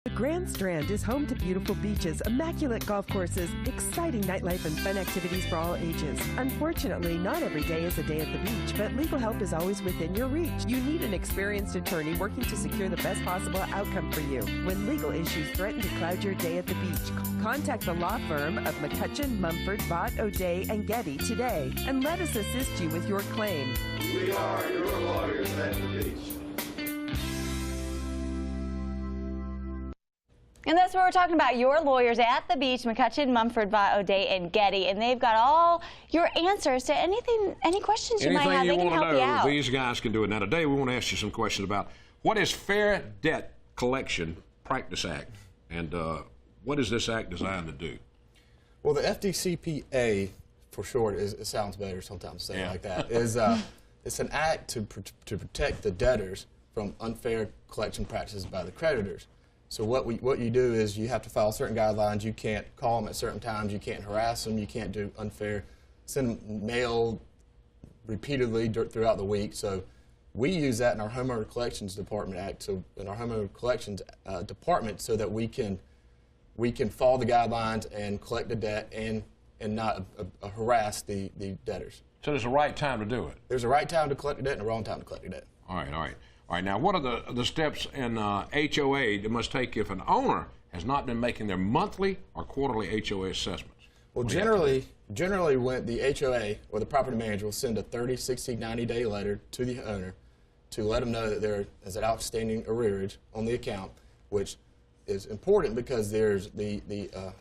The Grand Strand is home to beautiful beaches, immaculate golf courses, exciting nightlife, and fun activities for all ages. Unfortunately, not every day is a day at the beach, but legal help is always within your reach. You need an experienced attorney working to secure the best possible outcome for you. When legal issues threaten to cloud your day at the beach, contact the law firm of McCutchen, Mumford, Vaught, O'Day, and Geddie today, and let us assist you with your claim. We are your lawyers at the beach. And that's what we're talking about, your lawyers at the beach, McCutchen, Mumford, Vaught, O'Day, and Geddie. And they've got all your answers to any questions you might have. They can help you out. These guys can do it. Now, today we want to ask you some questions about what is Fair Debt Collection Practice Act, and what is this act designed to do? Well, the FDCPA, for short, it sounds better sometimes saying like that, is it's an act to protect the debtors from unfair collection practices by the creditors. So what you do is you have to follow certain guidelines. You can't call them at certain times. You can't harass them. You can't do unfair, send mail repeatedly throughout the week. So we use that in our Homeowner Collections Department Act, so in our Homeowner Collections Department, so that we can follow the guidelines and collect the debt and not harass the debtors. So there's a right time to do it? There's a right time to collect the debt and a wrong time to collect the debt. All right, all right. All right, now what are the steps in HOA that must take if an owner has not been making their monthly or quarterly HOA assessments? Well, generally when the HOA or the property manager will send a 30, 60, 90-day letter to the owner to let them know that there is an outstanding arrearage on the account, which is important because there's the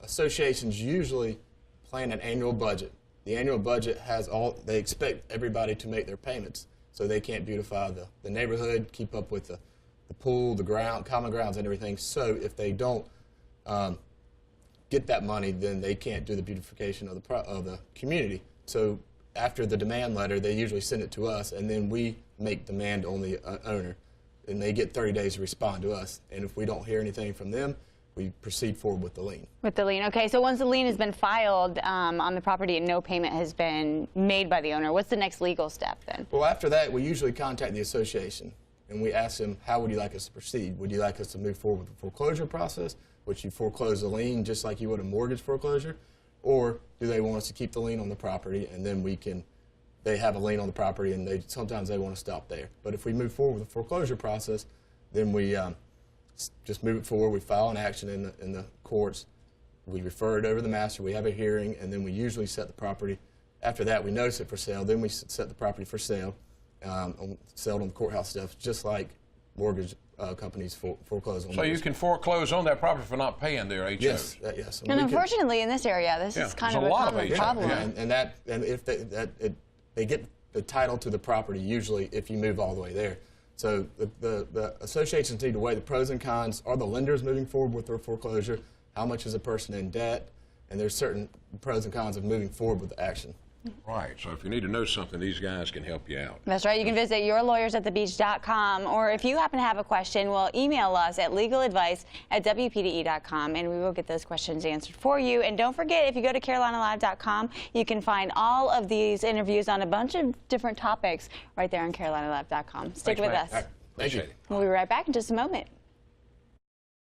associations usually plan an annual budget. The annual budget has they expect everybody to make their payments. So they can't beautify the neighborhood, keep up with the pool, the ground, common grounds, and everything. So if they don't get that money, then they can't do the beautification of the community. So after the demand letter, they usually send it to us, and then we make demand on the owner, and they get 30 days to respond to us. And if we don't hear anything from them, we proceed forward with the lien. With the lien. Okay, so once the lien has been filed on the property and no payment has been made by the owner, what's the next legal step then? Well, after that, we usually contact the association and we ask them, how would you like us to proceed? Would you like us to move forward with the foreclosure process, which you foreclose the lien just like you would a mortgage foreclosure? Or do they want us to keep the lien on the property and then they have a lien on the property and sometimes they want to stop there. But if we move forward with the foreclosure process, then we just move it forward. We file an action in the courts. We refer it over to the master. We have a hearing, and then we usually set the property. After that, we notice it for sale. Then we set the property for sale, sell it on the courthouse stuff, just like mortgage companies foreclose on. So you can foreclose on that property for not paying their HOs. Yes, yes. And unfortunately, in this area, this is kind of a common problem. Yeah, and if they get the title to the property usually if you move all the way there. So the associations need to weigh the pros and cons. Are the lenders moving forward with their foreclosure? How much is a person in debt? And there's certain pros and cons of moving forward with the action. Right. So if you need to know something, these guys can help you out. That's right. You can visit yourlawyersatthebeach.com, or if you happen to have a question, well, email us at legaladvice@wpde.com, and we will get those questions answered for you. And don't forget, if you go to carolinalive.com, you can find all of these interviews on a bunch of different topics right there on carolinalive.com. Stick with us. Thank you. We'll be right back in just a moment.